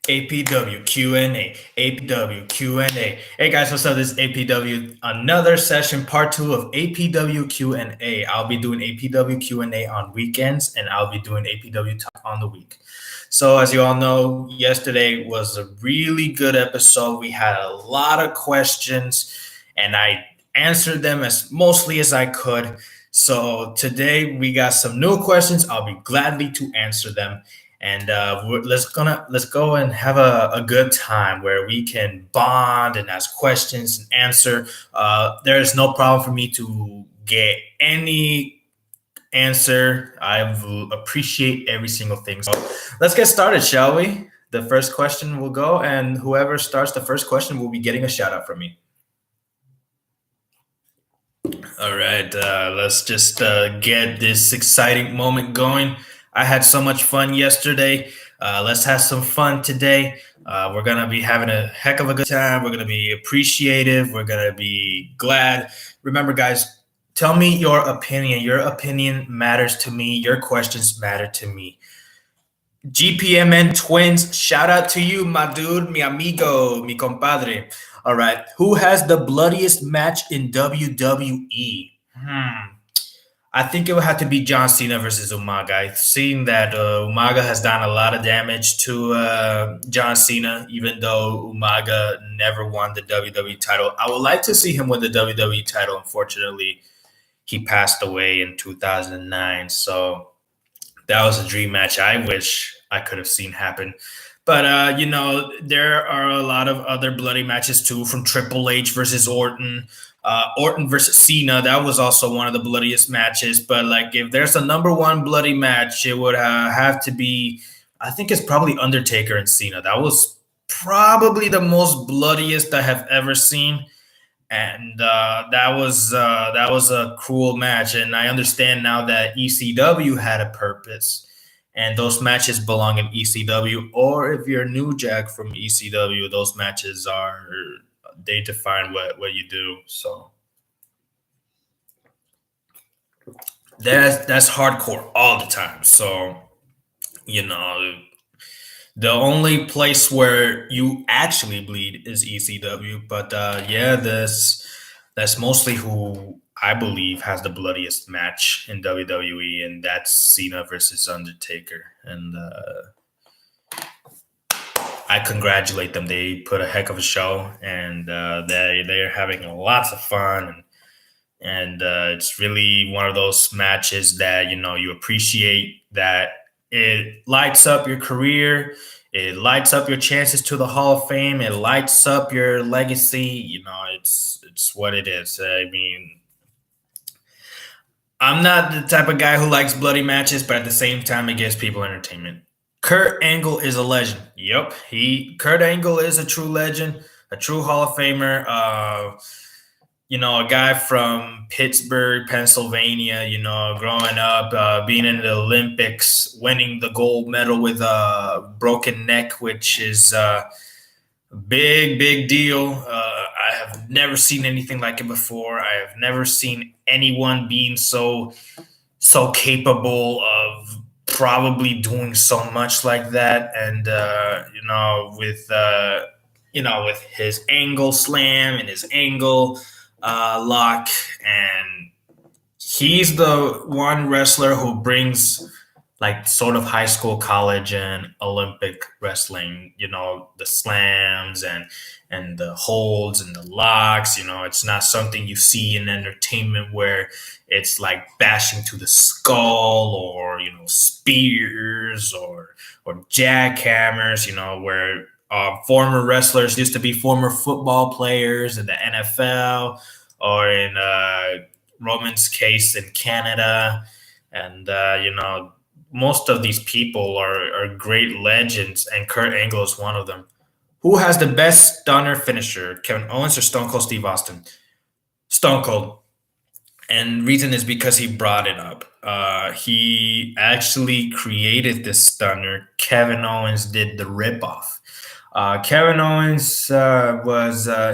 APW Q&A, APW Q&A. Hey guys, what's up? This is APW, another session, part two of APW Q&A. I'll be doing APW Q&A on weekends, and I'll be doing APW talk on the week. So as you all know, yesterday was a really good episode. We had a lot of questions, and I answered them as mostly as I could. So today we got some new questions. I'll be gladly to answer them, and let's go and have a good time where we can bond and ask questions and answer. There is no problem for me to get any answer. I will appreciate every single thing. So let's get started, shall we? The first question will go, and whoever starts the first question will be getting a shout out from me. All right, let's just get this exciting moment going. I had so much fun yesterday. Let's have some fun today. We're going to be having a heck of a good time. We're going to be appreciative. We're going to be glad. Remember, guys, tell me your opinion. Your opinion matters to me. Your questions matter to me. GPMN Twins, shout out to you, my dude, mi amigo, mi compadre. All right. Who has the bloodiest match in WWE? I think it would have to be John Cena versus Umaga. I've seen that Umaga has done a lot of damage to John Cena, even though Umaga never won the WWE title. I would like to see him win the WWE title. Unfortunately, he passed away in 2009. So that was a dream match I wish I could have seen happen. But, there are a lot of other bloody matches too, from Triple H versus Orton. Orton versus Cena, that was also one of the bloodiest matches. But like, if there's a number one bloody match, it would have to be, I think it's probably Undertaker and Cena. That was probably the most bloodiest I have ever seen, and that was a cruel match. And I understand now that ECW had a purpose, and those matches belong in ECW. Or if you're New Jack from ECW, those matches are they define what you do. So that's hardcore all the time. So you know, the only place where you actually bleed is ECW. But yeah, that's mostly who I believe has the bloodiest match in WWE, and that's Cena versus Undertaker. And I congratulate them. They put a heck of a show, and they're having lots of fun. And it's really one of those matches that you appreciate, that it lights up your career, it lights up your chances to the Hall of Fame, it lights up your legacy. It's what it is. I mean, I'm not the type of guy who likes bloody matches, but at the same time, it gives people entertainment. Kurt Angle is a legend. Yep, Kurt Angle is a true legend, a true Hall of Famer. A guy from Pittsburgh, Pennsylvania, growing up, being in the Olympics, winning the gold medal with a broken neck, which is a big deal. I have never seen anything like it before. I have never seen anyone being so capable of probably doing so much like that. And, with his angle slam and his angle lock, and he's the one wrestler who brings like sort of high school, college, and Olympic wrestling. The slams and the holds and the locks. It's not something you see in entertainment where it's like bashing to the skull, or spears, or jackhammers. Where former wrestlers used to be former football players in the NFL, or in Roman's case in Canada. And, most of these people are great legends, and Kurt Angle is one of them. Who has the best stunner finisher, Kevin Owens or Stone Cold Steve Austin? Stone Cold. And reason is because he brought it up. He actually created this stunner. Kevin Owens did the ripoff. Kevin Owens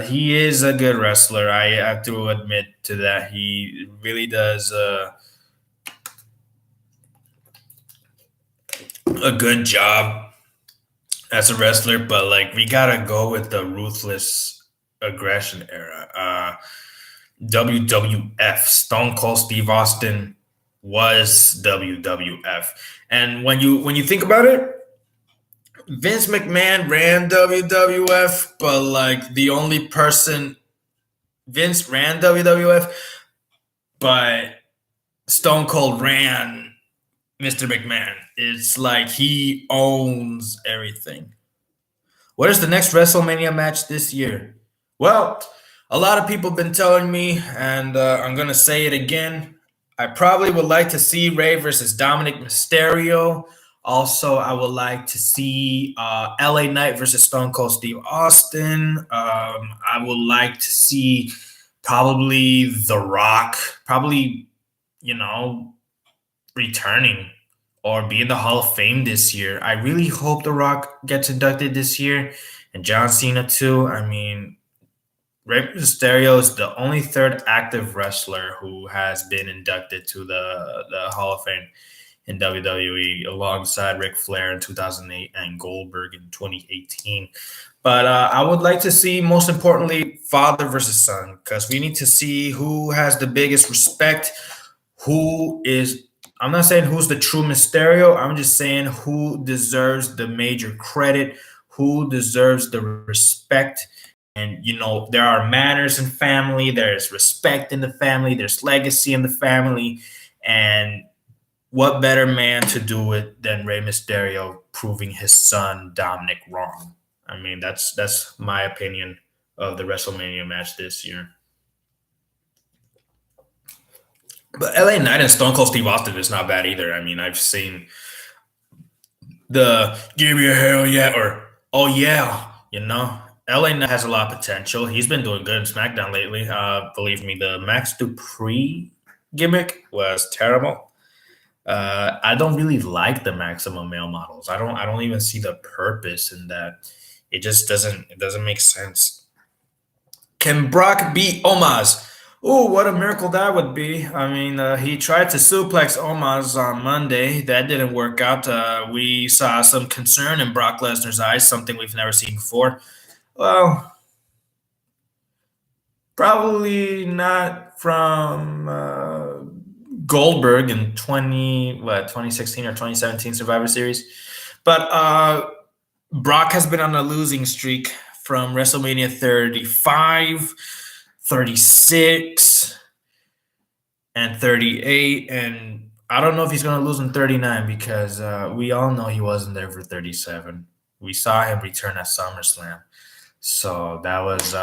he is a good wrestler. I have to admit to that. He really does a good job as a wrestler, but like we gotta go with the ruthless aggression era. WWF. Stone Cold Steve Austin was WWF. And when you think about it, Vince McMahon ran WWF, but like the only person Vince ran WWF, but Stone Cold ran Mr. McMahon. It's like he owns everything. What is the next WrestleMania match this year? Well, a lot of people have been telling me, and I'm going to say it again. I probably would like to see Ray versus Dominic Mysterio. Also, I would like to see LA Knight versus Stone Cold Steve Austin. I would like to see probably The Rock, probably, you know, returning or be in the Hall of Fame this year. I really hope The Rock gets inducted this year and John Cena too. I mean, Rey Mysterio is the only third active wrestler who has been inducted to the Hall of Fame in WWE alongside Ric Flair in 2008 and Goldberg in 2018. But I would like to see, most importantly, father versus son, because we need to see who has the biggest respect, who is I'm not saying who's the true Mysterio. I'm just saying who deserves the major credit, who deserves the respect. And, there are manners in family, there's respect in the family, there's legacy in the family. And what better man to do it than Rey Mysterio proving his son Dominic wrong? I mean, that's my opinion of the WrestleMania match this year. But LA Knight and Stone Cold Steve Austin is not bad either. I mean, I've seen the give me a hell yeah or oh yeah, LA Knight has a lot of potential. He's been doing good in SmackDown lately. Believe me, the Max Dupree gimmick was terrible. I don't really like the maximum male models. I don't even see the purpose in that. It doesn't make sense. Can Brock beat Omos? Oh, what a miracle that would be. I mean, he tried to suplex Omos on Monday. That didn't work out. We saw some concern in Brock Lesnar's eyes, something we've never seen before. Well, probably not from Goldberg in 2016 or 2017 Survivor Series. But Brock has been on a losing streak from WrestleMania 35, 36, and 38. And I don't know if he's going to lose in 39 because we all know he wasn't there for 37. We saw him return at SummerSlam. So that was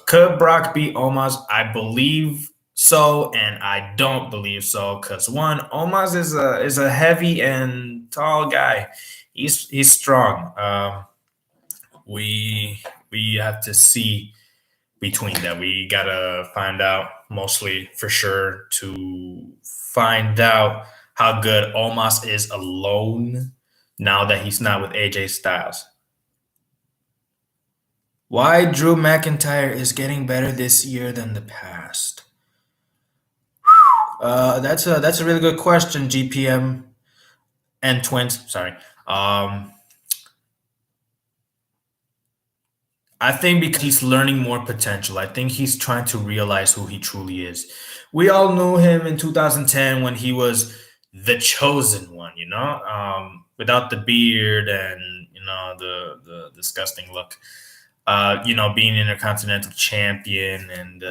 could Brock beat Omos? I believe so, and I don't believe so because one, Omos is a heavy and tall guy. He's strong. We have to see between them. We gotta find out mostly for sure to find out how good Omos is alone now that he's not with AJ Styles. Why Drew McIntyre is getting better this year than the past? That's a really good question, GPM and Twins. Sorry. I think because he's learning more potential. I think he's trying to realize who he truly is. We all knew him in 2010 when he was the chosen one, without the beard and the disgusting look. Being Intercontinental Champion and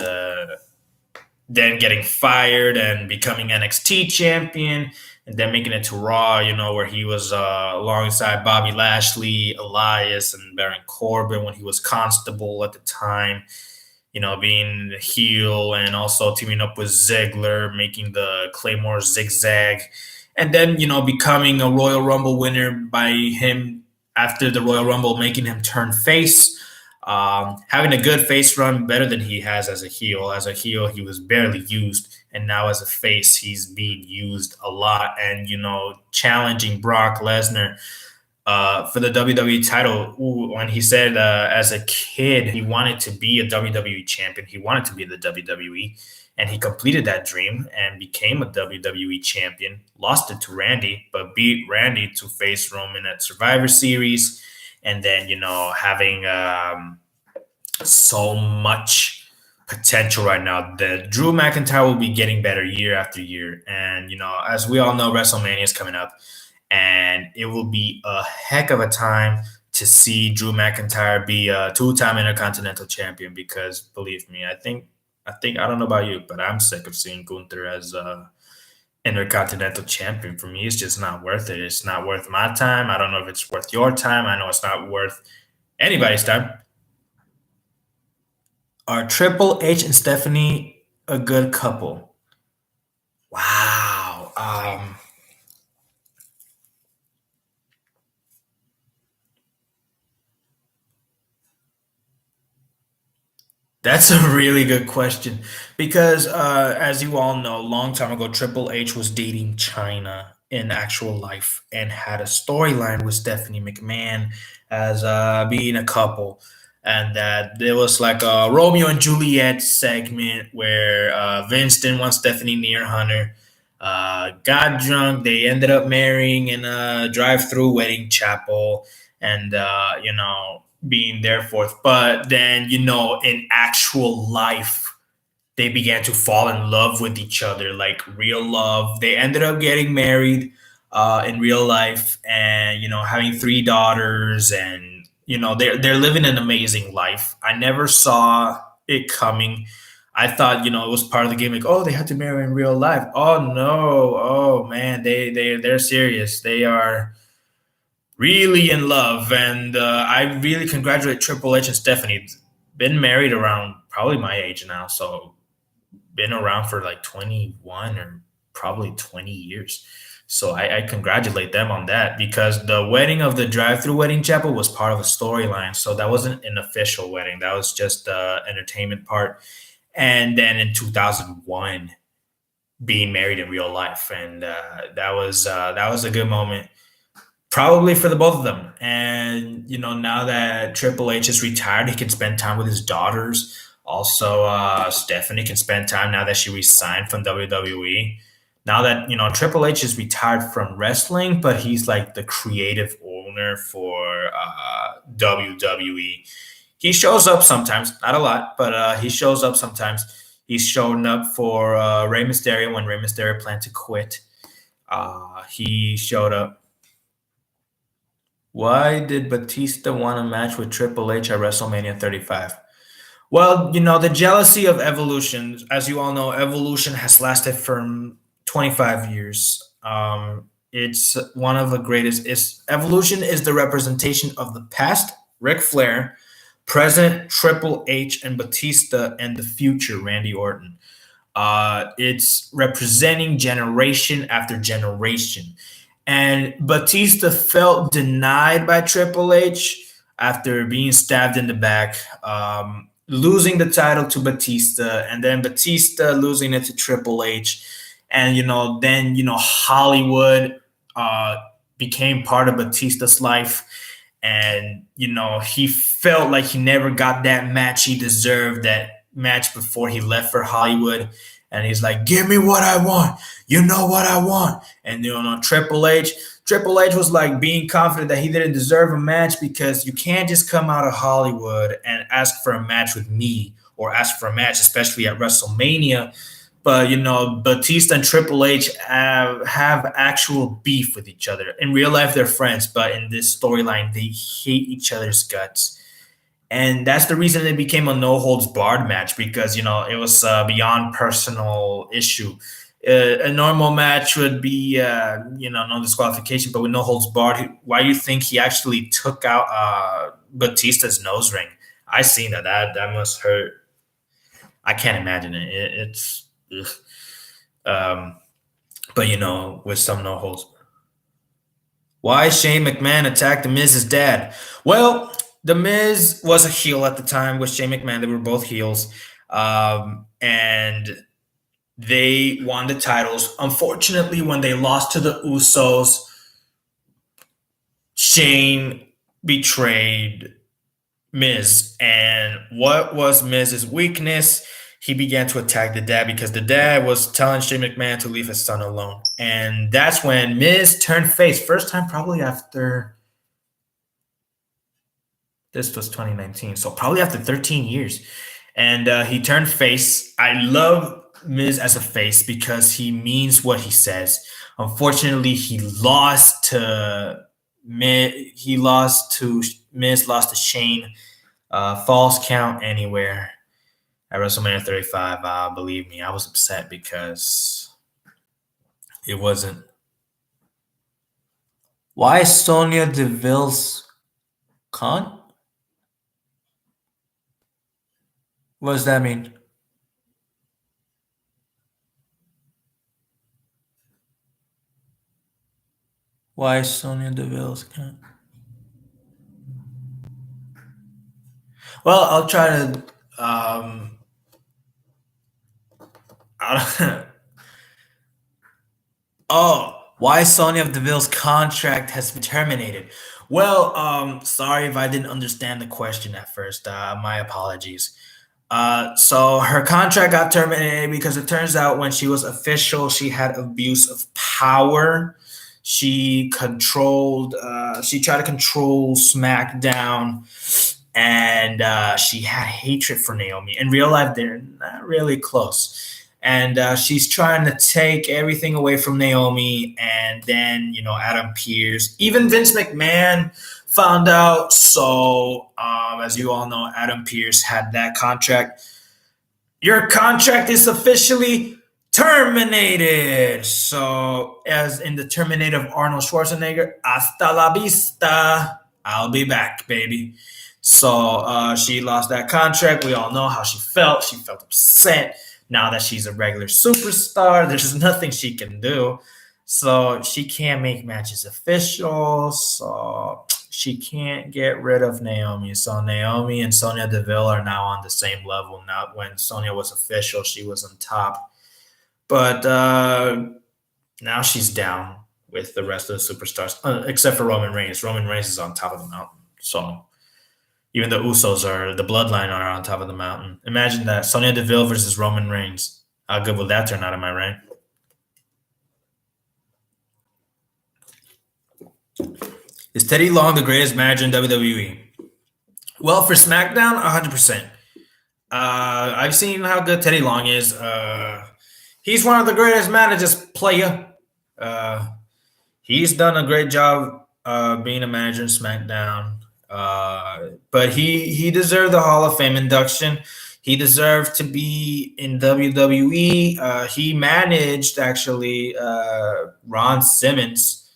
then getting fired and becoming NXT Champion and then making it to Raw, where he was alongside Bobby Lashley, Elias, and Baron Corbin when he was Constable at the time, being the heel and also teaming up with Ziggler, making the Claymore zigzag, and then, becoming a Royal Rumble winner by him after the Royal Rumble, making him turn face. Having a good face run better than he has as a heel. As a heel, he was barely used, and now as a face, he's being used a lot. And challenging Brock Lesnar for the WWE title. When he said as a kid he wanted to be a WWE champion, he wanted to be in the WWE, and he completed that dream and became a WWE champion. Lost it to Randy, but beat Randy to face Roman at Survivor Series. and then having so much potential right now. The Drew McIntyre will be getting better year after year, and as we all know, WrestleMania is coming up, and it will be a heck of a time to see Drew McIntyre be a two-time Intercontinental Champion. Because believe me, I don't know about you, but I'm sick of seeing Gunther as a Intercontinental Champion. For me, it's just not worth it. It's not worth my time. I don't know if it's worth your time. I know it's not worth anybody's time. Are Triple H and Stephanie a good couple? Wow. That's a really good question because, as you all know, a long time ago, Triple H was dating China in actual life and had a storyline with Stephanie McMahon as being a couple. And that there was like a Romeo and Juliet segment where Vince didn't want Stephanie near Hunter. Got drunk. They ended up marrying in a drive-through wedding chapel, and being there forth. But then, in actual life, they began to fall in love with each other, like real love. They ended up getting married in real life, and having three daughters, and they're living an amazing life. I never saw it coming. I thought it was part of the game. Like, oh, they had to marry in real life. Oh no, oh man, they're serious. They are really in love, and I really congratulate Triple H and Stephanie. Been married around probably my age now, so been around for like 21 or probably 20 years. So I congratulate them on that because the wedding of the drive-through wedding chapel was part of a storyline. So that wasn't an official wedding. That was just the entertainment part. And then in 2001, being married in real life, and that was a good moment probably for the both of them. And now that Triple H is retired, he can spend time with his daughters. Also, Stephanie can spend time now that she resigned from WWE. Now that Triple H is retired from wrestling, but he's like the creative owner for WWE. He shows up sometimes, not a lot, but he shows up sometimes. He's shown up for Rey Mysterio when Rey Mysterio planned to quit. He showed up. Why did Batista want a match with Triple H at WrestleMania 35? Well, the jealousy of Evolution. As you all know, Evolution has lasted for 25 years. It's one of the greatest. Evolution is the representation of the past, Ric Flair, present, Triple H and Batista, and the future, Randy Orton. It's representing generation after generation. And Batista felt denied by Triple H after being stabbed in the back, losing the title to Batista, and then Batista losing it to Triple H. And, then, Hollywood became part of Batista's life. And, he felt like he never got that match he deserved, that match before he left for Hollywood. And he's like, give me what I want. You know what I want. And, Triple H was like being confident that he didn't deserve a match because you can't just come out of Hollywood and ask for a match with me or ask for a match, especially at WrestleMania. But, Batista and Triple H have actual beef with each other. In real life, they're friends, but in this storyline, they hate each other's guts. And that's the reason it became a no holds barred match because, it was beyond personal issue. A normal match would be, no disqualification, but with no holds barred, why do you think he actually took out Batista's nose ring? I seen that. That must hurt. I can't imagine it. It's, ugh. But with some no holds. Why Shane McMahon attacked The Miz's dad? Well, The Miz was a heel at the time with Shane McMahon. They were both heels. And they won the titles. Unfortunately, when they lost to the Usos, Shane betrayed Miz. And what was Miz's weakness? He began to attack the dad because the dad was telling Shane McMahon to leave his son alone. And that's when Miz turned face. First time probably after This was 2019, so probably after 13 years. And he turned face. I love Miz as a face because he means what he says. Unfortunately, he lost to Miz, lost to Shane. False count anywhere at WrestleMania 35. Believe me, I was upset because it wasn't. Why Sonya Deville's con? What does that mean? Why Sonya Deville's con? Well, I'll try to. I Oh, why Sonya Deville's contract has been terminated? Well, sorry if I didn't understand the question at first. My apologies. So her contract got terminated because it turns out when she was official, she had abuse of power. She tried to control SmackDown, and she had hatred for Naomi. In real life, they're not really close. And she's trying to take everything away from Naomi, and then Adam Pearce, even Vince McMahon found out. So, as you all know, Adam Pearce had that contract. Your contract is officially terminated. So, as in the Terminator of Arnold Schwarzenegger, hasta la vista. I'll be back, baby. So, she lost that contract. We all know how she felt. She felt upset. Now that she's a regular superstar, there's nothing she can do. So, she can't make matches official. So, she can't get rid of Naomi. So Naomi and Sonya Deville are now on the same level. Now, when Sonya was official, she was on top, but now she's down with the rest of the superstars, except for Roman Reigns. Roman Reigns is on top of the mountain. So even the the Bloodline are on top of the mountain. Imagine that: Sonya Deville versus Roman Reigns. How good will that turn out? Am I right? Is Teddy Long the greatest manager in WWE? Well, for SmackDown, 100%. I've seen how good Teddy Long is. He's one of the greatest managers, player. Uh, he's done a great job being a manager in SmackDown. But he deserved the Hall of Fame induction. He deserved to be in WWE. He managed actually Ron Simmons.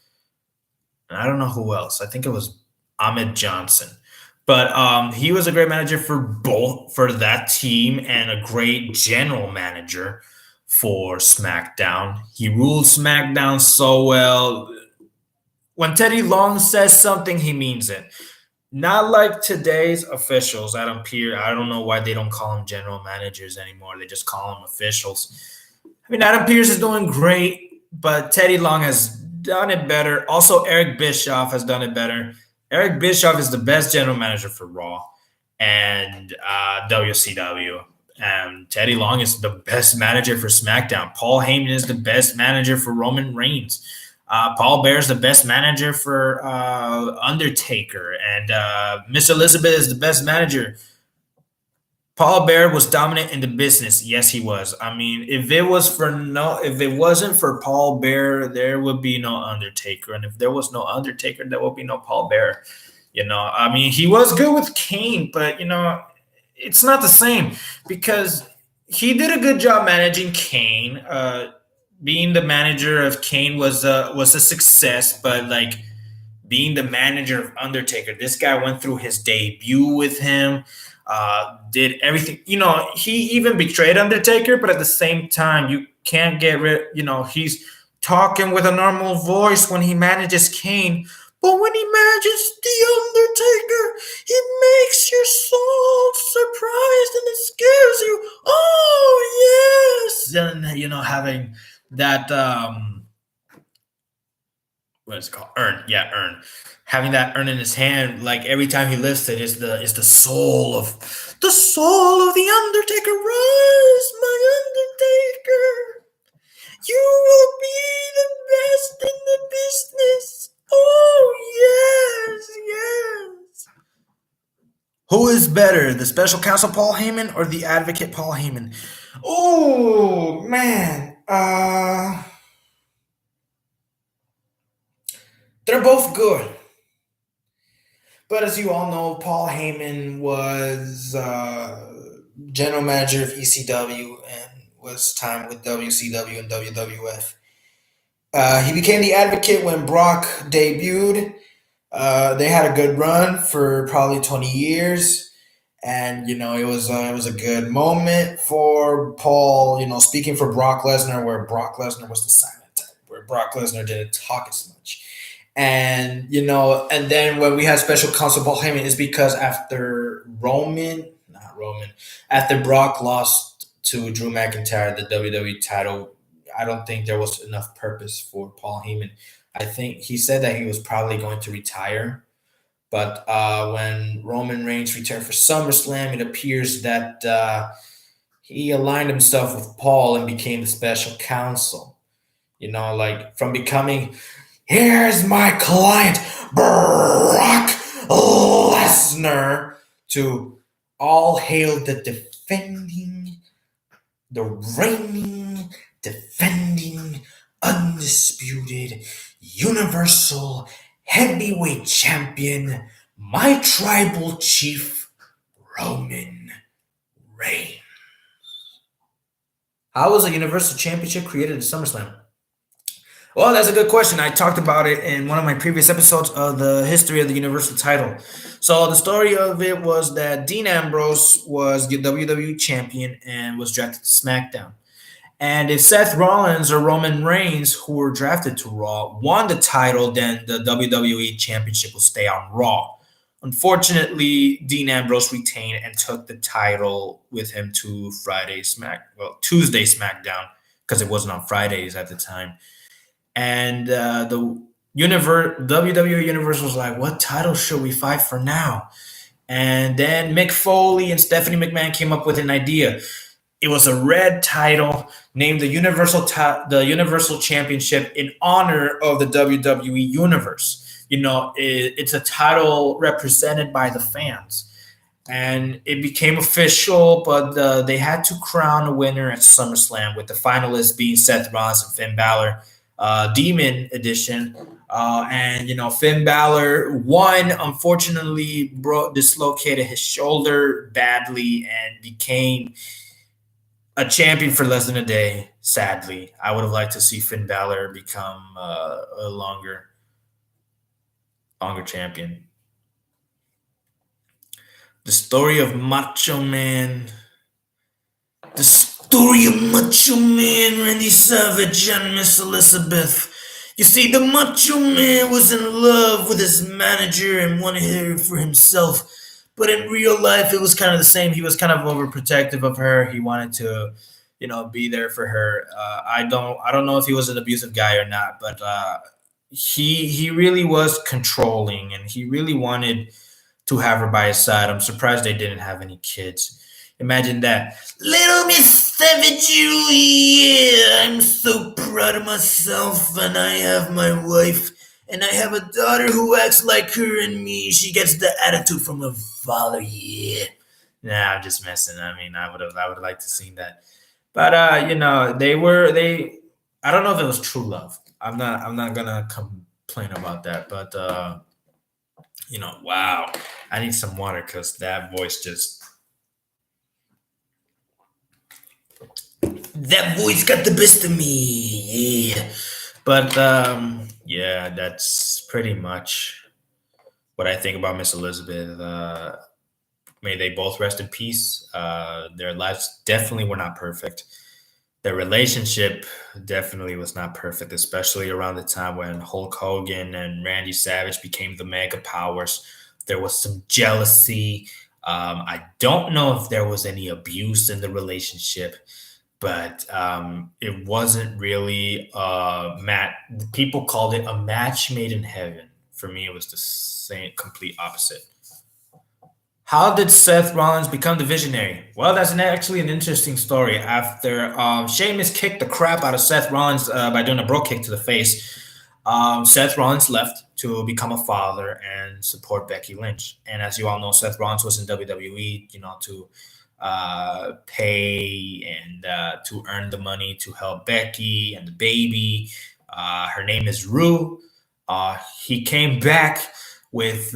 And I don't know who else. I think it was Ahmed Johnson. But he was a great manager for that team and a great general manager for SmackDown. He ruled SmackDown so well. When Teddy Long says something, he means it. Not like today's officials. I don't know why they don't call them general managers anymore. They just call them officials. I mean, Adam Pearce is doing great, but Teddy Long has done it better. Also, Eric Bischoff has done it better. Eric Bischoff is the best general manager for Raw and WCW. And Teddy Long is the best manager for SmackDown. Paul Heyman is the best manager for Roman Reigns. Paul Bear is the best manager for Undertaker. And Miss Elizabeth is the best manager. Paul Bear was dominant in the business. Yes, he was. I mean, if it wasn't for Paul Bear, there would be no Undertaker, and if there was no Undertaker, there would be no Paul Bear. I mean, he was good with Kane, but it's not the same because he did a good job managing Kane. Being the manager of Kane was a success, but like being the manager of Undertaker, this guy went through his debut with him, did everything. He even betrayed Undertaker, but at the same time, you can't get rid. He's talking with a normal voice when he manages Kane, but when he manages the Undertaker, it makes your soul surprised and it scares you. Oh yes, and having that what is it called? Urn. Yeah, urn. Having that urn in his hand, like every time he lifts it, is the soul of the Undertaker. Rise, my Undertaker. You will be the best in the business. Oh yes, yes. Who is better, the special counsel Paul Heyman or the advocate Paul Heyman? Oh man, they're both good. But as you all know, Paul Heyman was general manager of ECW and was time with WCW and WWF. He became the advocate when Brock debuted. They had a good run for probably 20 years, and it was a good moment for Paul. Speaking for Brock Lesnar, where Brock Lesnar was the silent type, where Brock Lesnar didn't talk as much. And then when we had special counsel Paul Heyman is because after not Roman, after Brock lost to Drew McIntyre the WWE title, I don't think there was enough purpose for Paul Heyman. I think he said that he was probably going to retire, but when Roman Reigns returned for SummerSlam, it appears that he aligned himself with Paul and became the special counsel. Like from becoming, here's my client, Brock Lesnar, to all hail the reigning, defending, undisputed, universal heavyweight champion, my tribal chief, Roman Reigns. How was a Universal Championship created at SummerSlam? Well, that's a good question. I talked about it in one of my previous episodes of the history of the Universal title. So the story of it was that Dean Ambrose was the WWE champion and was drafted to SmackDown. And if Seth Rollins or Roman Reigns, who were drafted to Raw, won the title, then the WWE Championship will stay on Raw. Unfortunately, Dean Ambrose retained and took the title with him to Tuesday SmackDown, because it wasn't on Fridays at the time. And the WWE Universe was like, "What title should we fight for now?" And then Mick Foley and Stephanie McMahon came up with an idea. It was a red title named the Universal Championship in honor of the WWE Universe. It's a title represented by the fans, and it became official. But they had to crown a winner at SummerSlam, with the finalists being Seth Rollins and Finn Balor, Demon Edition. And Finn Balor won. Unfortunately, dislocated his shoulder badly and became a champion for less than a day. Sadly, I would have liked to see Finn Balor become a longer champion. The story of Macho Man. The story of Macho Man Randy Savage and Miss Elizabeth. You see, the Macho Man was in love with his manager and wanted her for himself. But in real life, it was kind of the same. He was kind of overprotective of her. He wanted to, be there for her. I don't know if he was an abusive guy or not, but he really was controlling, and he really wanted to have her by his side. I'm surprised they didn't have any kids. Imagine that. Little Miss Savage, yeah, I'm so proud of myself, and I have my wife, and I have a daughter who acts like her and me. She gets the attitude from her father, yeah. Nah, I'm just messing. I mean, I would like to see that. But they. I don't know if it was true love. I'm not gonna complain about that. But wow. I need some water because that voice got the best of me. Yeah. But yeah, that's pretty much what I think about Miss Elizabeth. May they both rest in peace. Their lives definitely were not perfect. Their relationship definitely was not perfect, especially around the time when Hulk Hogan and Randy Savage became the mega powers. There was some jealousy. I don't know if there was any abuse in the relationship, but it wasn't really people called it a match made in heaven. For me, it was the same complete opposite. How did Seth Rollins become the visionary? Well, that's actually an interesting story. After Sheamus kicked the crap out of Seth Rollins by doing a bro kick to the face, Seth Rollins left to become a father and support Becky Lynch. And as you all know, Seth Rollins was in WWE, to pay and to earn the money to help Becky and the baby. Her name is Rue. He came back with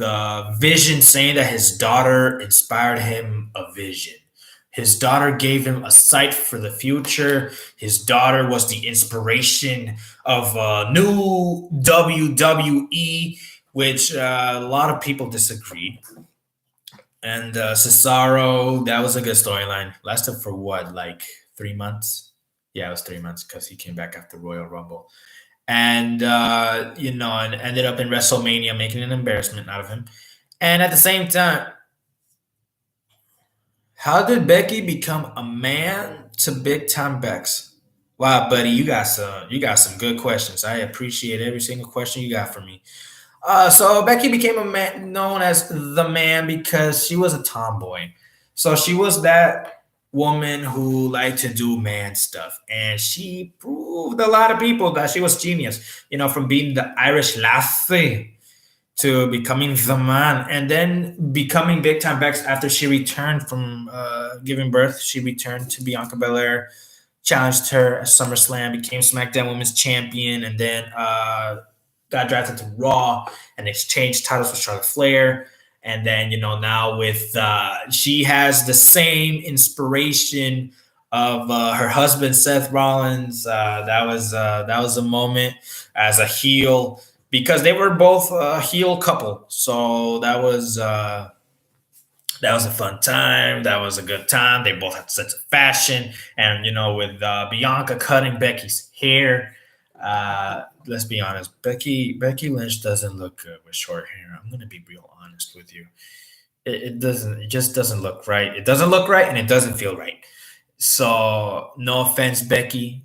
vision, saying that his daughter inspired him a vision. His daughter gave him a sight for the future. His daughter was the inspiration of new WWE, which a lot of people disagreed. And Cesaro, that was a good storyline. Lasted for what, like 3 months? Yeah, it was 3 months because he came back after Royal Rumble. And, and ended up in WrestleMania making an embarrassment out of him. And at the same time, how did Becky become a man to big time Bex? Wow, buddy, you got some good questions. I appreciate every single question you got for me. So Becky became a man known as the man because she was a tomboy. So she was that woman who liked to do man stuff, and she proved a lot of people that she was genius. From being the Irish lassie to becoming the man, and then becoming big time Bex after she returned from giving birth. She returned to Bianca Belair, challenged her at SummerSlam, became SmackDown Women's Champion, and then got drafted to Raw and exchanged titles with Charlotte Flair. And then, now with she has the same inspiration of her husband Seth Rollins. That was a moment as a heel because they were both a heel couple. So that was a fun time. That was a good time. They both had sense of fashion, and with Bianca cutting Becky's hair. Let's be honest, Becky Lynch doesn't look good with short hair. I'm gonna be real honest with you. It doesn't. It just doesn't look right. It doesn't look right, and it doesn't feel right. So no offense, Becky.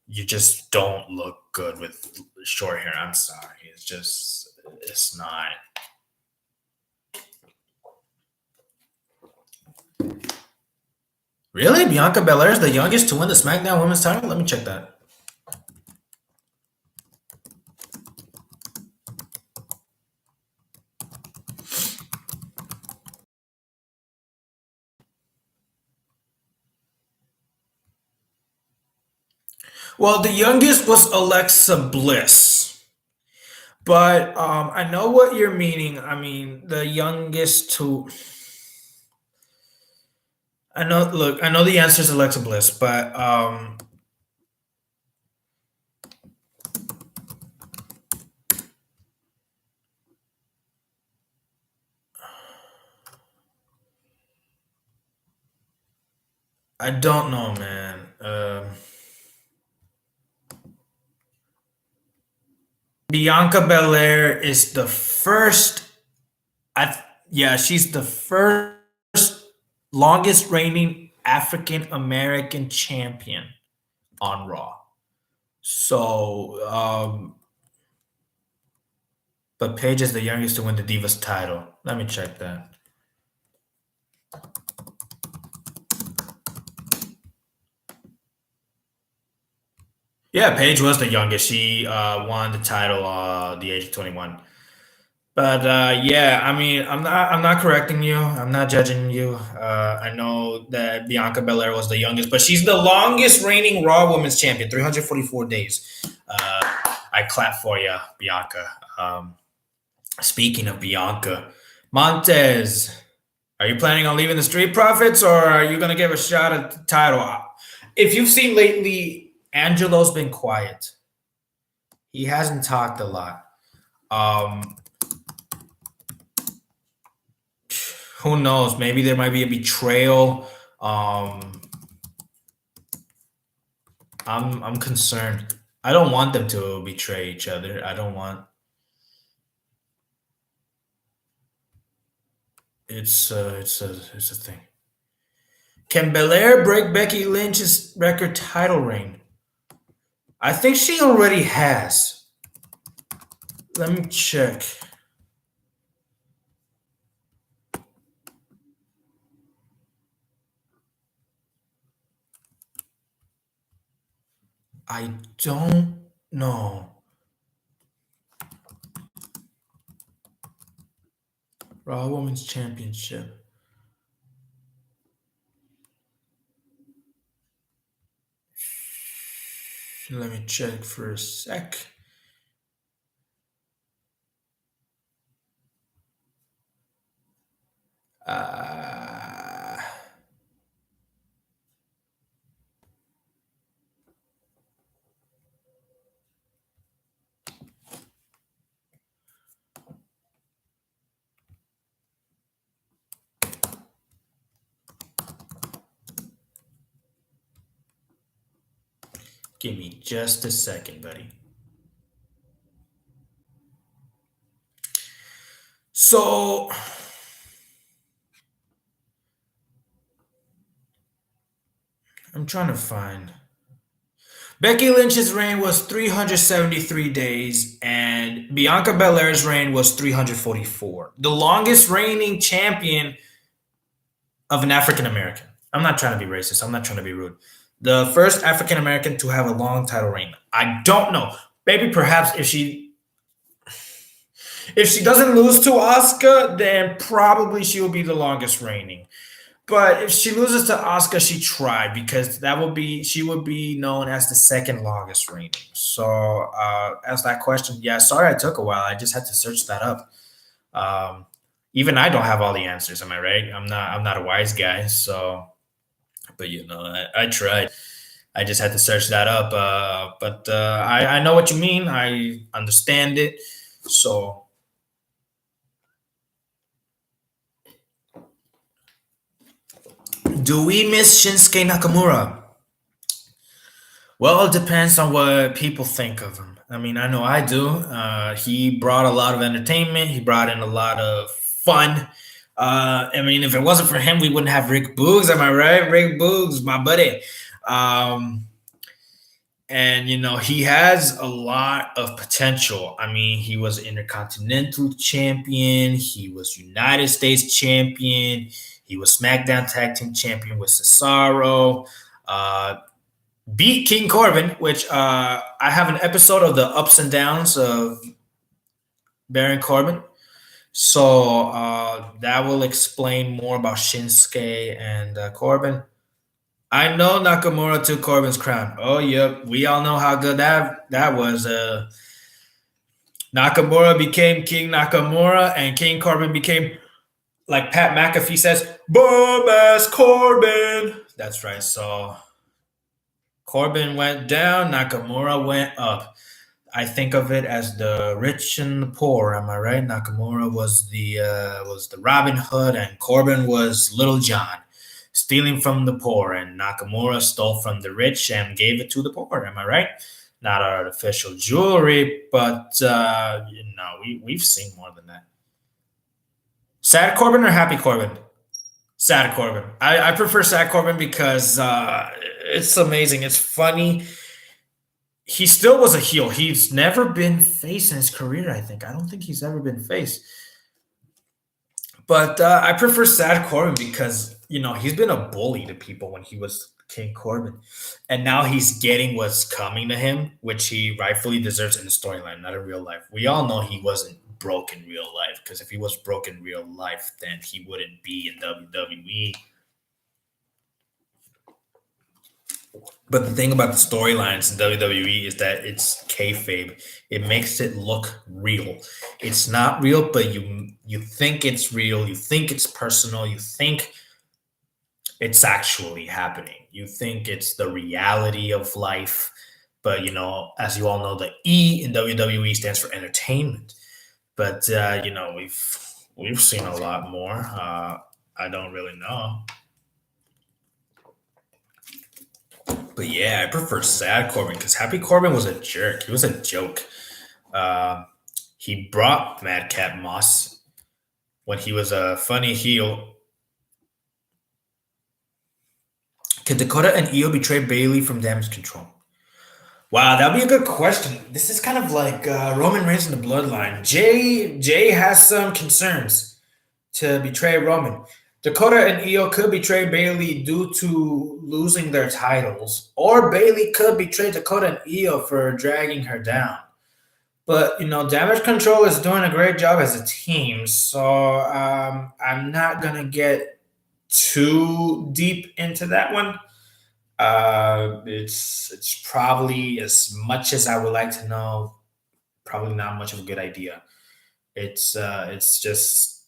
You just don't look good with short hair. I'm sorry. It's not. Really? Bianca Belair is the youngest to win the SmackDown Women's title? Let me check that. Well, the youngest was Alexa Bliss. But I know what you're meaning. I mean, the youngest to. I know. Look, I know the answer is Alexa Bliss, but I don't know, man. Bianca Belair is the first. Yeah, she's the first longest reigning African American champion on Raw. So, but Paige is the youngest to win the Divas title. Let me check that. Yeah, Paige was the youngest. She won the title the age of 21. But yeah, I mean, I'm not correcting you. I'm not judging you. I know that Bianca Belair was the youngest, but she's the longest reigning Raw Women's Champion, 344 days. I clap for you, Bianca. Speaking of Bianca, Montez, are you planning on leaving the Street Profits, or are you going to give a shot at the title? If you've seen lately, Angelo's been quiet. He hasn't talked a lot. Um, who knows? Maybe there might be a betrayal. Um, I'm concerned. I don't want them to betray each other. I don't want. It's a thing. Can Belair break Becky Lynch's record title reign? I think she already has. Let me check. I don't know. Raw Women's Championship. Let me check for a sec. Uh, Give me just a second, buddy. So, I'm trying to find. Becky Lynch's reign was 373 days, and Bianca Belair's reign was 344. The longest reigning champion of an African American. I'm not trying to be racist. I'm not trying to be rude. The first African American to have a long title reign. I don't know. Maybe perhaps if she doesn't lose to Asuka, then probably she will be the longest reigning. But if she loses to Asuka, she tried because she would be known as the second longest reigning. So as that question, yeah, sorry I took a while. I just had to search that up. Um, Even I don't have all the answers. Am I right? I'm not a wise guy. So, but I tried. I just had to search that up. But I know what you mean. I understand it. So, do we miss Shinsuke Nakamura? Well, it depends on what people think of him. I mean, I know I do. He brought a lot of entertainment. He brought in a lot of fun. I mean, if it wasn't for him, we wouldn't have Rick Boogs. Am I right? Rick Boogs, my buddy. Um, and he has a lot of potential. I mean, he was Intercontinental Champion. He was United States Champion. He was SmackDown Tag Team Champion with Cesaro. Uh, Beat King Corbin, which I have an episode of the ups and downs of Baron Corbin. So that will explain more about Shinsuke and Corbin. I know Nakamura took Corbin's crown. Oh, yep. We all know how good that was. Nakamura became King Nakamura, and King Corbin became, like Pat McAfee says, Bum ass Corbin. That's right. So Corbin went down, Nakamura went up. I think of it as the rich and the poor. Am I right? Nakamura was the Robin Hood, and Corbin was Little John, stealing from the poor, and Nakamura stole from the rich and gave it to the poor. Am I right? Not artificial jewelry, but we've seen more than that. Sad Corbin or happy Corbin? Sad Corbin. I prefer Sad Corbin because it's amazing. It's funny. He still was a heel. He's never been face in his career, I think. I don't think he's ever been face. But I prefer Sad Corbin because, he's been a bully to people when he was King Corbin. And now he's getting what's coming to him, which he rightfully deserves in the storyline, not in real life. We all know he wasn't broke in real life, because if he was broke in real life, then he wouldn't be in WWE. But the thing about the storylines in WWE is that it's kayfabe. It makes it look real. It's not real, but you think it's real. You think it's personal. You think it's actually happening. You think it's the reality of life. But as you all know, the E in WWE stands for entertainment. But we've seen a lot more. I don't really know. But yeah, I prefer Sad Corbin because Happy Corbin was a jerk. He was a joke. He brought Madcap Moss when he was a funny heel. Could Dakota and Io betray Bailey from Damage Control? Wow, that'd be a good question. This is kind of like Roman Reigns in the Bloodline. Jay has some concerns to betray Roman. Dakota and Io could betray Bailey due to losing their titles, or Bailey could betray Dakota and Io for dragging her down. But Damage Control is doing a great job as a team, so I'm not gonna get too deep into that one. It's probably as much as I would like to know. Probably not much of a good idea. It's just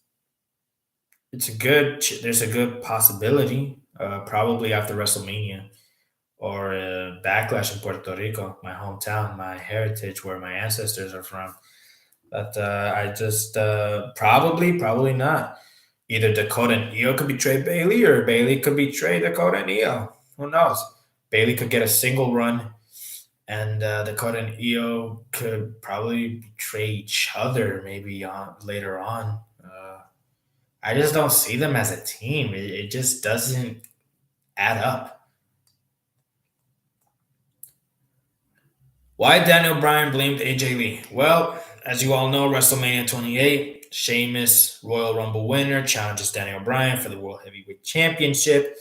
it's a good. There's a good possibility. Probably after WrestleMania or Backlash in Puerto Rico, my hometown, my heritage, where my ancestors are from. But I just probably not. Either Dakota and Io could betray Bailey, or Bailey could betray Dakota and Io. Who knows? Bailey could get a single run, and Dakota and Io could probably betray each other maybe later on. I just don't see them as a team. It just doesn't add up. Why Daniel Bryan blamed AJ Lee? Well, as you all know, WrestleMania 28, Sheamus, Royal Rumble winner, challenges Daniel Bryan for the World Heavyweight Championship.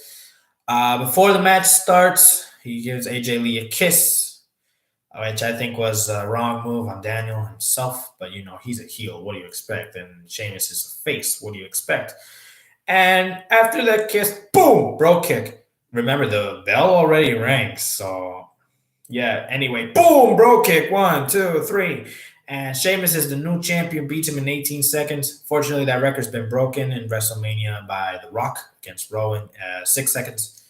Before the match starts, he gives AJ Lee a kiss, which I think was a wrong move on Daniel himself. But he's a heel. What do you expect? And Sheamus is a face. What do you expect? And after that kiss, boom, bro kick. Remember, the bell already rang, so yeah, anyway, boom, bro kick. 1, 2, 3. And Sheamus is the new champion, beats him in 18 seconds. Fortunately, that record's been broken in WrestleMania by The Rock against Rowan, 6 seconds.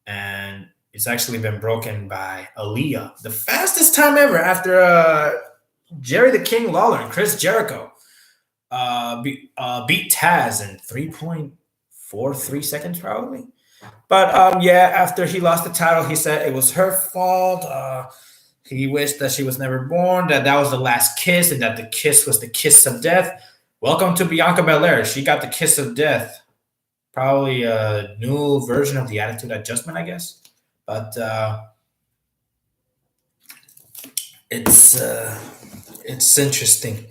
And it's actually been broken by Aaliyah, the fastest time ever after Jerry the King Lawler and Chris Jericho beat Taz in 3.43 seconds, probably. But yeah, after he lost the title, he said it was her fault. He wished that she was never born, that was the last kiss, and that the kiss was the kiss of death. Welcome to Bianca Belair. She got the kiss of death. Probably a new version of the Attitude Adjustment, I guess. But it's interesting.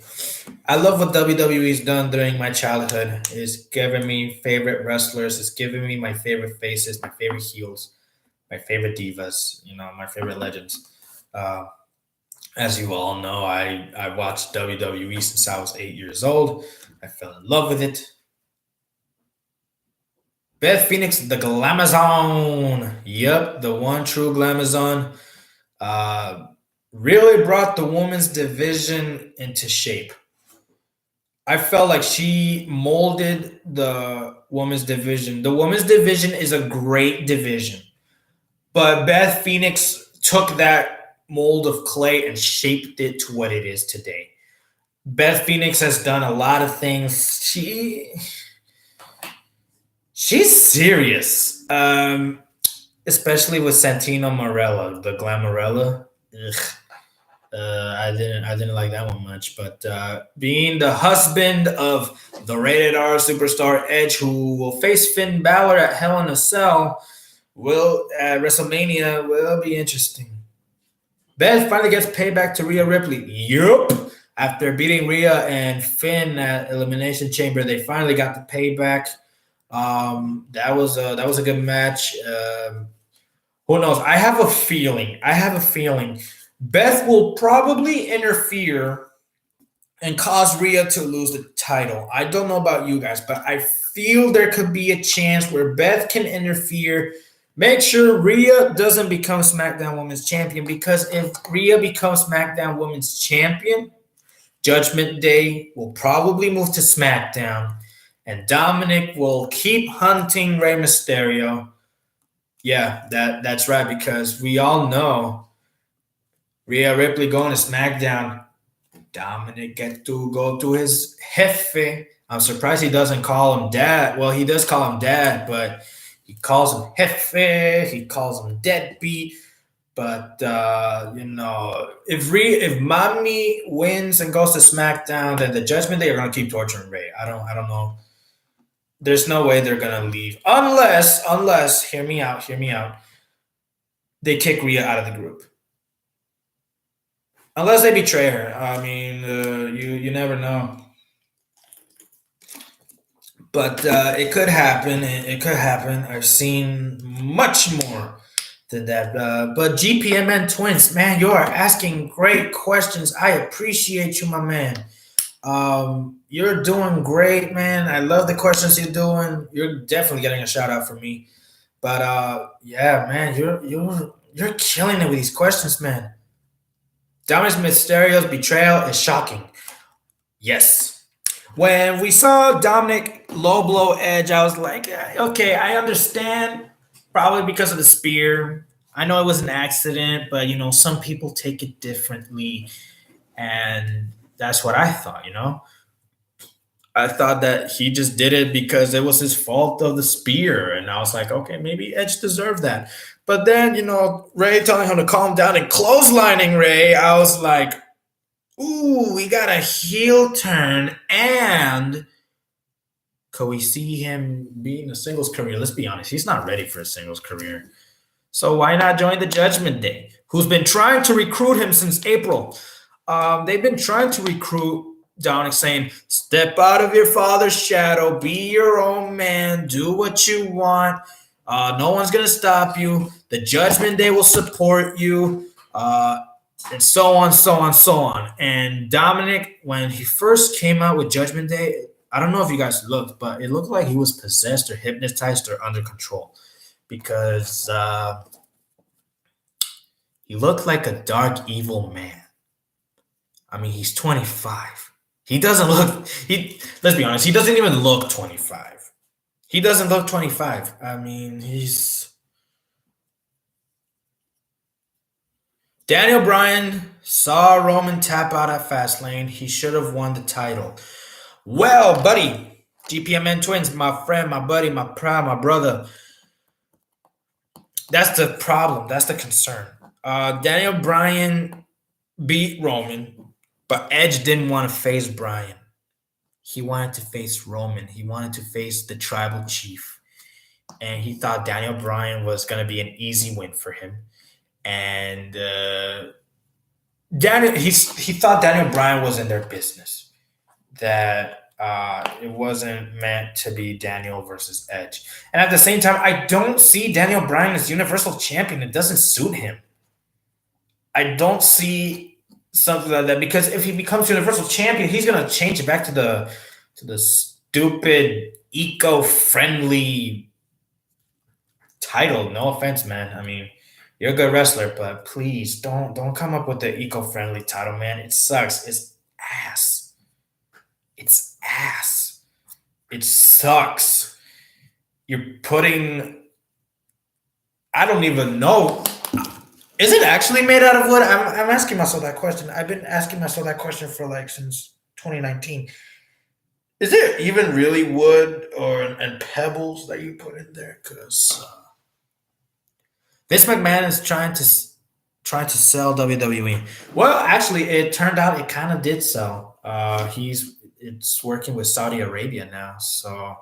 I love what WWE's done during my childhood. It's given me favorite wrestlers. It's given me my favorite faces, my favorite heels, my favorite divas. My favorite legends. Uh, as you all know, I watched WWE since I was 8 years old. I fell in love with it. Beth Phoenix, the Glamazon. Yep, the one true Glamazon. Uh, really brought the women's division into shape. I felt like she molded the women's division. The women's division is a great division, but Beth Phoenix took that mold of clay and shaped it to what it is today. Beth Phoenix has done a lot of things. She's serious, especially with Santino Marella, the Glamorella. Ugh. I didn't like that one much, but being the husband of the rated R superstar Edge, who will face Finn Balor at Hell in a Cell, will at WrestleMania will be interesting. Beth finally gets payback to Rhea Ripley. Yup. After beating Rhea and Finn at Elimination Chamber, they finally got the payback. That was a good match. Who knows? I have a feeling. Beth will probably interfere and cause Rhea to lose the title. I don't know about you guys, but I feel there could be a chance where Beth can interfere, make sure Rhea doesn't become SmackDown Women's Champion, because if Rhea becomes SmackDown Women's Champion, Judgment Day will probably move to SmackDown, and Dominic will keep hunting Rey Mysterio. Yeah, that's right, because we all know Rhea Ripley going to SmackDown. Dominic gets to go to his jefe. I'm surprised he doesn't call him dad. Well, he does call him dad, but he calls him jefe. He calls him deadbeat. But if Mommy wins and goes to SmackDown, then the Judgment Day are gonna keep torturing Ray. I don't know. There's no way they're gonna leave unless hear me out. They kick Rhea out of the group. Unless they betray her. I mean, you never know. But it could happen. It could happen. I've seen much more than that. But GPMN twins, man, you are asking great questions. I appreciate you, my man. You're doing great, man. I love the questions you're doing. You're definitely getting a shout out from me. But yeah, man, you're killing it with these questions, man. Dominic Mysterio's betrayal is shocking. Yes. When we saw Dominic low blow Edge, I was like, okay, I understand. Probably because of the spear. I know it was an accident, but some people take it differently, and that's what I thought. I thought that he just did it because it was his fault of the spear, and I was like, okay, maybe Edge deserved that. But then, Ray telling him to calm down and clotheslining Ray, I was like, ooh, we got a heel turn, and could we see him being a singles career? Let's be honest, he's not ready for a singles career. So why not join the Judgment Day, who's been trying to recruit him since April? They've been trying to recruit Dominic, saying, step out of your father's shadow, be your own man, do what you want. No one's going to stop you. The Judgment Day will support you. And so on, so on, so on. And Dominic, when he first came out with Judgment Day, I don't know if you guys looked, but it looked like he was possessed or hypnotized or under control because he looked like a dark, evil man. I mean, he's 25. He doesn't look. Let's be honest. He doesn't even look 25. He doesn't look 25. I mean, he's Daniel Bryan saw Roman tap out at Fastlane. He should have won the title. Well, buddy, GPMN twins, my friend, my buddy, my pride, my brother. That's the problem. That's the concern. Daniel Bryan beat Roman, but Edge didn't want to face Bryan. He wanted to face Roman. He wanted to face the tribal chief. And he thought Daniel Bryan was going to be an easy win for him. And he thought Daniel Bryan was in their business. That it wasn't meant to be Daniel versus Edge. And at the same time, I don't see Daniel Bryan as Universal Champion. It doesn't suit him. I don't see something like that because if he becomes Universal Champion, he's gonna change it back to the stupid eco-friendly title. No offense, man. I mean, you're a good wrestler, but please don't come up with the eco-friendly title, man. It sucks. It's ass. It's ass. It sucks. You're putting. I don't even know. Is it actually made out of wood? I'm asking myself that question. I've been asking myself that question for since 2019. Is it even really wood and pebbles that you put in there? Because Vince McMahon is trying to sell WWE. Well, actually, it turned out it kind of did sell. It's working with Saudi Arabia now. So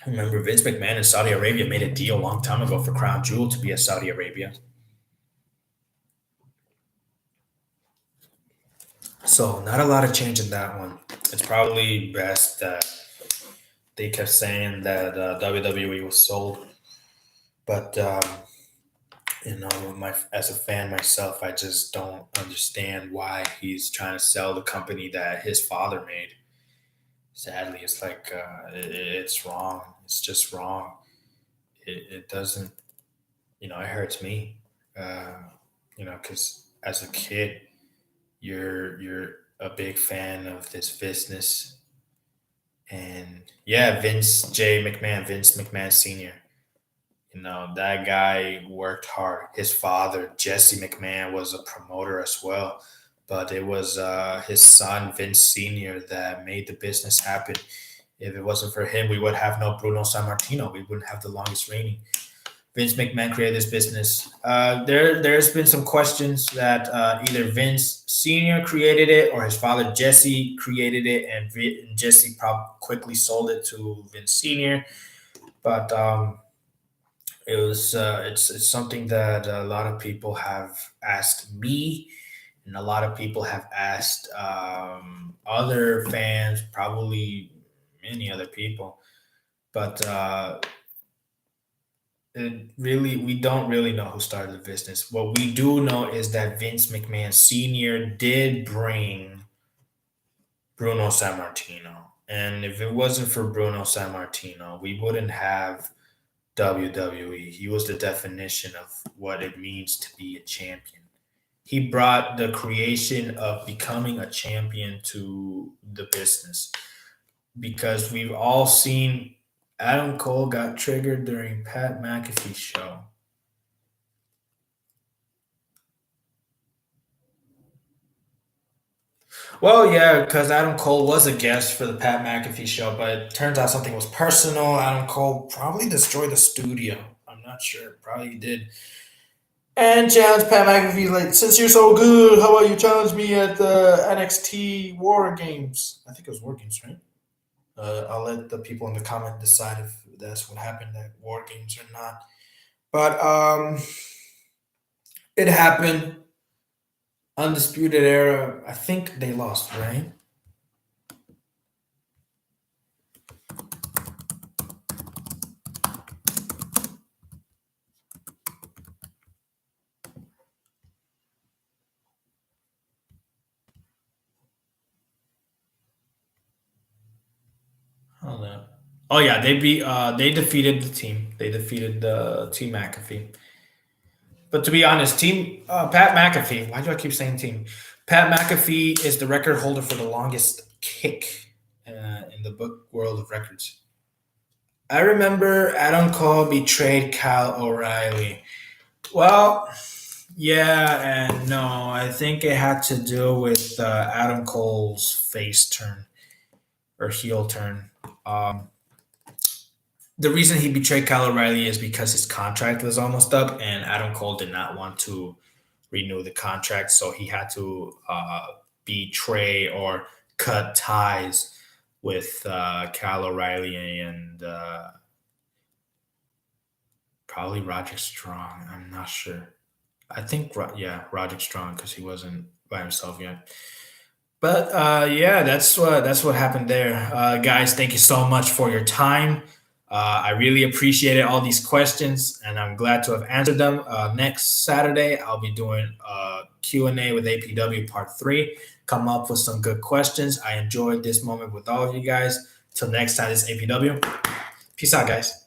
remember, Vince McMahon in Saudi Arabia made a deal a long time ago for Crown Jewel to be a Saudi Arabia. So not a lot of change in that one. It's probably best that they kept saying that WWE was sold. But as a fan myself, I just don't understand why he's trying to sell the company that his father made. Sadly, it's like it's wrong. It's just wrong. It doesn't. It hurts me. Because as a kid, you're a big fan of this business, and yeah, Vince McMahon Senior. That guy worked hard. His father, Jesse McMahon, was a promoter as well. But it was his son, Vince Sr., that made the business happen. If it wasn't for him, we would have no Bruno Sammartino. We wouldn't have the longest reigning. Vince McMahon created this business. There's been some questions that either Vince Sr. created it or his father, Jesse, created it, and Jesse probably quickly sold it to Vince Sr. But it's something that a lot of people have asked me, and a lot of people have asked other fans, probably many other people. But We don't really know who started the business. What we do know is that Vince McMahon Sr. did bring Bruno Sammartino. And if it wasn't for Bruno Sammartino, we wouldn't have WWE. He was the definition of what it means to be a champion. He brought the creation of becoming a champion to the business because we've all seen Adam Cole got triggered during Pat McAfee's show. Well, yeah, because Adam Cole was a guest for the Pat McAfee show, but it turns out something was personal. Adam Cole probably destroyed the studio. I'm not sure. Probably did. And challenged Pat McAfee, like, since you're so good, how about you challenge me at the NXT War Games? I think it was War Games, right? I'll let the people in the comment decide if that's what happened at War Games or not. But it happened. Undisputed Era. I think they lost, right? Hold on. Oh yeah, they defeated the team. They defeated the Team McAfee. But to be honest, Team Pat McAfee. Why do I keep saying team? Pat McAfee is the record holder for the longest kick in the book world of records. I remember Adam Cole betrayed Kyle O'Reilly. Well, yeah and no. I think it had to do with Adam Cole's face turn or heel turn. The reason he betrayed Kyle O'Reilly is because his contract was almost up, and Adam Cole did not want to renew the contract, so he had to betray or cut ties with Kyle O'Reilly and probably Roderick Strong. I'm not sure. I think, yeah, Roderick Strong because he wasn't by himself yet. But yeah, that's what happened there, guys. Thank you so much for your time. I really appreciated all these questions, and I'm glad to have answered them. Next Saturday, I'll be doing a Q&A with APW Part 3. Come up with some good questions. I enjoyed this moment with all of you guys. Till next time, this is APW. Peace out, guys.